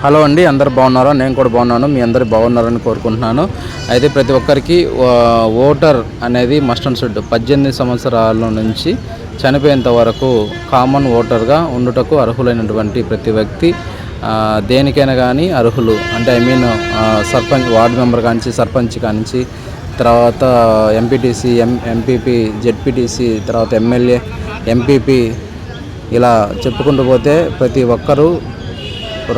Hello అండి, అందరు బాగున్నారా? నేను కూడా బాగున్నాను. మీ అందరు బాగున్నారని కోరుకుంటున్నాను. అయితే ప్రతి ఒక్కరికి ఓటర్ అనేది మస్ట్ అండ్ షుడ్ 18 సంవత్సరాల నుంచి చనిపోయేంత వరకు కామన్ ఓటర్గా ఉండుటకు అర్హులైనటువంటి ప్రతి వ్యక్తి దేనికైనా కానీ అర్హులు. అంటే సర్పంచ్, వార్డు మెంబర్ కానించి, సర్పంచ్ కానించి, తర్వాత ఎంపీటీసీ, ఎంపీపీ, జెడ్పీటీసీ, తర్వాత ఎమ్మెల్యే, ఎంపీపీ, ఇలా చెప్పుకుంటూ పోతే ప్రతి ఒక్కరూ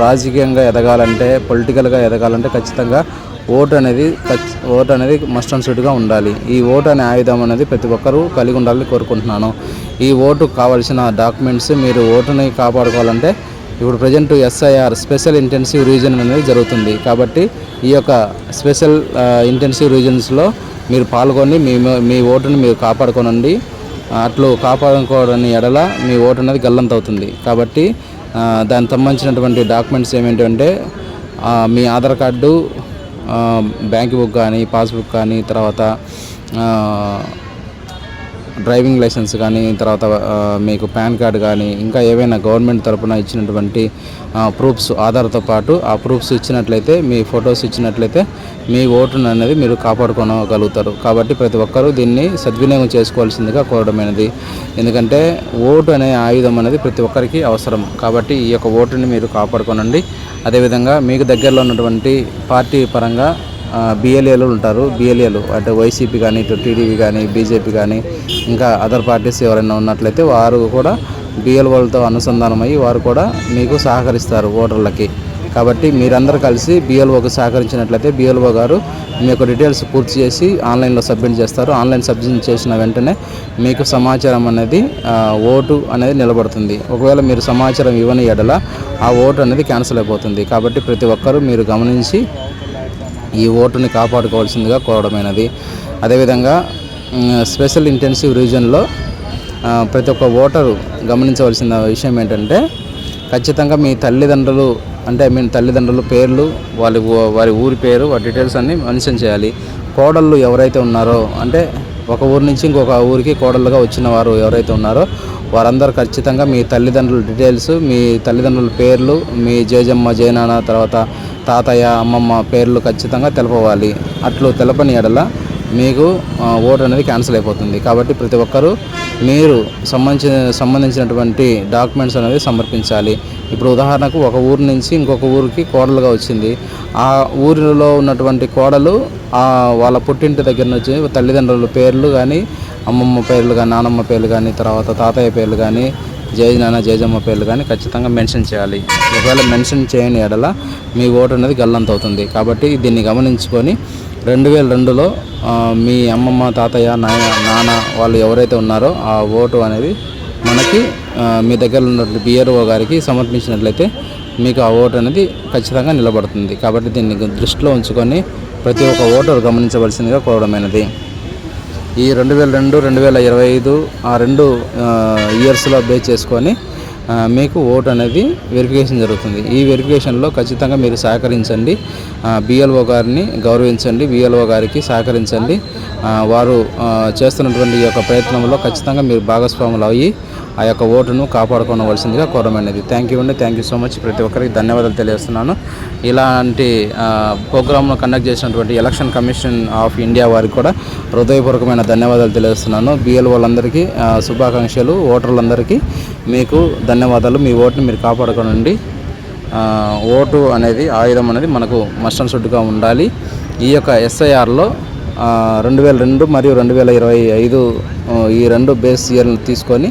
రాజకీయంగా ఎదగాలంటే, పొలిటికల్గా ఎదగాలంటే ఖచ్చితంగా ఓటు అనేది మస్ట్ అండ్ షుడ్గా ఉండాలి. ఈ ఓటు అనే ఆయుధం అనేది ప్రతి ఒక్కరూ కలిగి ఉండాలని కోరుకుంటున్నాను. ఈ ఓటు కావాల్సిన డాక్యుమెంట్స్, మీరు ఓటుని కాపాడుకోవాలంటే ఇప్పుడు present SIR special intensive revision అనేది జరుగుతుంది. కాబట్టి ఈ యొక్క స్పెషల్ ఇంటెన్సివ్ రివిజన్స్లో మీరు పాల్గొని మీ ఓటుని మీరు కాపాడుకోనండి. అట్లు కాపాడుకోవడాన్ని ఎడల మీ ఓటు అనేది గల్లంత అవుతుంది. కాబట్టి దానికి సంబంధించినటువంటి డాక్యుమెంట్స్ ఏమిటంటే మీ ఆధార్ కార్డు, బ్యాంక్ బుక్ కానీ, పాస్బుక్ కానీ, తర్వాత డ్రైవింగ్ లైసెన్స్ కానీ, తర్వాత మీకు పాన్ కార్డు కానీ, ఇంకా ఏవైనా గవర్నమెంట్ తరపున ఇచ్చినటువంటి ప్రూఫ్స్ ఆధార్తో పాటు ఆ ప్రూఫ్స్ ఇచ్చినట్లయితే, మీ ఫొటోస్ ఇచ్చినట్లయితే మీ ఓటును అనేది మీరు కాపాడుకోగలుగుతారు. కాబట్టి ప్రతి ఒక్కరూ దీన్ని సద్వినియోగం చేసుకోవాల్సిందిగా కోరడమైనది. ఎందుకంటే ఓటు అనే ఆయుధం అనేది ప్రతి ఒక్కరికి అవసరం. కాబట్టి ఈ యొక్క ఓటుని మీరు కాపాడుకోనండి. అదేవిధంగా మీకు దగ్గరలో ఉన్నటువంటి పార్టీ పరంగా BLAలు ఉంటారు. BLAలు అంటే వైసీపీ కానీ, ఇటు టీడీపీ కానీ, బీజేపీ కానీ, ఇంకా అదర్ పార్టీస్ ఎవరైనా ఉన్నట్లయితే వారు కూడా BLOలతో అనుసంధానమయ్యి వారు కూడా మీకు సహకరిస్తారు ఓటర్లకి. కాబట్టి మీరందరూ కలిసి BLOకి సహకరించినట్లయితే BLO గారు మీ యొక్క డీటెయిల్స్ పూర్తి చేసి ఆన్లైన్లో సబ్మిట్ చేస్తారు. ఆన్లైన్ సబ్మిట్ చేసిన వెంటనే మీకు సమాచారం అనేది, ఓటు అనేది నిలబడుతుంది. ఒకవేళ మీరు సమాచారం ఇవ్వని ఎడల ఆ ఓటు అనేది క్యాన్సిల్ అయిపోతుంది. కాబట్టి ప్రతి ఒక్కరూ మీరు గమనించి ఈ ఓటుని కాపాడుకోవాల్సిందిగా కోరడమైనది. అదేవిధంగా స్పెషల్ ఇంటెన్సివ్ రివిజన్లో ప్రతి ఒక్క ఓటరు గమనించవలసిన విషయం ఏంటంటే, ఖచ్చితంగా మీ తల్లిదండ్రులు పేర్లు, వారి ఊరి పేరు, వారి డీటెయిల్స్ అన్నీ మెన్షన్ చేయాలి. కోడళ్ళు ఎవరైతే ఉన్నారో, అంటే ఒక ఊరి నుంచి ఇంకొక ఊరికి కోడళ్ళుగా వచ్చిన వారు ఎవరైతే ఉన్నారో వారందరూ ఖచ్చితంగా మీ తల్లిదండ్రుల డీటెయిల్స్, మీ తల్లిదండ్రుల పేర్లు, మీ జేజమ్మ, జయనాన్న, తర్వాత తాతయ్య, అమ్మమ్మ పేర్లు ఖచ్చితంగా తెలపవాలి. అట్లు తెలపని ఎడల మీకు ఓటు అనేది క్యాన్సిల్ అయిపోతుంది. కాబట్టి ప్రతి ఒక్కరూ మీరు సంబంధించినటువంటి డాక్యుమెంట్స్ అనేది సమర్పించాలి. ఇప్పుడు ఉదాహరణకు ఒక ఊరు నుంచి ఇంకొక ఊరికి కోడలుగా వచ్చింది. ఆ ఊరిలో ఉన్నటువంటి కోడలు వాళ్ళ పుట్టింటి దగ్గర నుంచి తల్లిదండ్రుల పేర్లు కానీ, అమ్మమ్మ పేర్లు కానీ, నానమ్మ పేర్లు కానీ, తర్వాత తాతయ్య పేర్లు కానీ, నాన్న, జేజమ్మ పేర్లు కానీ ఖచ్చితంగా మెన్షన్ చేయాలి. ఒకవేళ మెన్షన్ చేయని ఎడల మీ ఓటు అనేది గల్లంత అవుతుంది. కాబట్టి దీన్ని గమనించుకొని 2002లో మీ అమ్మమ్మ, తాతయ్య, నాన్న వాళ్ళు ఎవరైతే ఉన్నారో ఆ ఓటు అనేది మనకి మీ దగ్గర ఉన్నటువంటి BLO గారికి సమర్పించినట్లయితే మీకు ఆ ఓటు అనేది ఖచ్చితంగా నిలబడుతుంది. కాబట్టి దీన్ని దృష్టిలో ఉంచుకొని ప్రతి ఒక్క ఓటరు గమనించవలసిందిగా కోరడమైనది. ఈ 2002, 2025 ఆ 2 ఇయర్స్లో బేస్ చేసుకొని మీకు ఓటు అనేది వెరిఫికేషన్ జరుగుతుంది. ఈ వెరిఫికేషన్లో ఖచ్చితంగా మీరు సహకరించండి. BLO గారిని గౌరవించండి, BLO గారికి సహకరించండి. వారు చేస్తున్నటువంటి ఈ యొక్క ప్రయత్నంలో ఖచ్చితంగా మీరు భాగస్వాములు అయ్యి ఆ యొక్క ఓటును కాపాడుకోవలసిందిగా కోరమైనది. థ్యాంక్ యూ అండి. Thank you so much. ప్రతి ఒక్కరికి ధన్యవాదాలు తెలియజేస్తున్నాను. ఇలాంటి ప్రోగ్రామ్ను కండక్ట్ చేసినటువంటి ఎలక్షన్ కమిషన్ ఆఫ్ ఇండియా వారికి కూడా హృదయపూర్వకమైన ధన్యవాదాలు తెలియజేస్తున్నాను. BLOలందరికీ శుభాకాంక్షలు. ఓటర్లందరికీ మీకు ధన్యవాదాలు. మీ ఓటుని మీరు కాపాడుకోనండి. ఓటు అనేది ఆయుధం అనేది మనకు మస్ట్ అండ్ షుడ్గా ఉండాలి. ఈ యొక్క SIRలో 2002 మరియు 2025 ఈ 2 బేస్ ఇయర్లు తీసుకొని